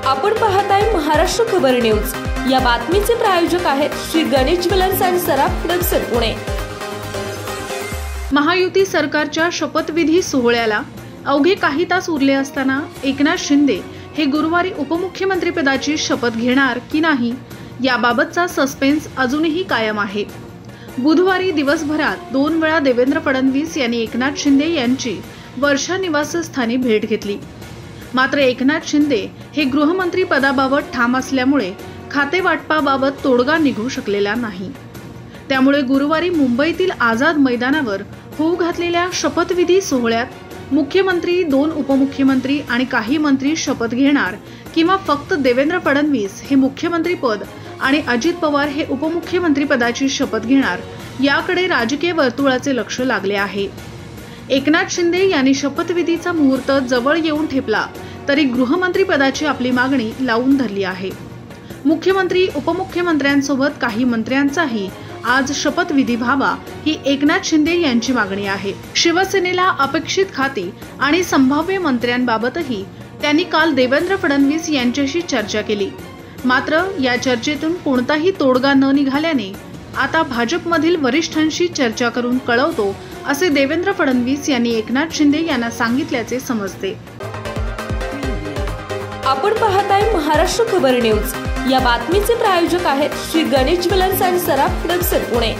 आपण पाहताय महाराष्ट्र खबर न्यूज। या बातमीचे प्रायोजक आहेत श्री गणेश ज्वेलर्स अँड सराफ परिसर पुणे। महायुती सरकारच्या शपथविधी सोहळ्याला अवघे काही तास उरले असताना एकनाथ शिंदे हे गुरुवारी उपमुख्यमंत्रीपदाची शपथ घेणार की नाही याबाबतचा सस्पेन्स अजूनही कायम आहे। बुधवारी दिवसभरात 2 वेळा देवेंद्र फडणवीस यांनी एकनाथ शिंदे यांची वर्षा निवासस्थानी भेट घेतली। मात्र एकनाथ शिंदे हे गृहमंत्री पदाबाबत ठाम असल्यामुळे खातेवाटपाबाबत तोडगा निघू शकलेला नाही। त्यामुळे गुरुवारी मुंबईतील आझाद मैदानावर होऊ घातलेल्या शपथविधी सोहळ्यात मुख्यमंत्री, 2 उपमुख्यमंत्री आणि काही मंत्री शपथ घेणार किंवा फक्त देवेंद्र फडणवीस हे मुख्यमंत्री पद आणि अजित पवार हे उपमुख्यमंत्री पदाची शपथ घेणार याकडे राजकीय वर्तुळाचे लक्ष लागले आहे। एकनाथ शिंदे यांनी शपथविधीचा मुहूर्त जवळ येऊन ठेपला तरी गृहमंत्री पदाची आपली मागणी लावून धरली आहे। मुख्यमंत्री, उपमुख्यमंत्र्यांसोबत काही मंत्र्यांचाही आज शपथविधी व्हावा ही एकनाथ शिंदे यांची मागणी आहे। शिवसेनेला अपेक्षित खाती आणि संभाव्य मंत्र्यांबाबतही त्यांनी काल देवेंद्र फडणवीस यांच्याशी चर्चा केली। मात्र या चर्चेतून कोणताही तोडगा न निघाल्याने आता भाजपमधील वरिष्ठांशी चर्चा करून कळवतो असे देवेंद्र फडणवीस यांनी एकनाथ शिंदे यांना सांगितल्याचे समजते। आपण पाहताय महाराष्ट्र खबर न्यूज। या बातमीचे प्रायोजक आहेत श्री गणेश ज्वेलर्स अँड सराफ परिसर पुणे।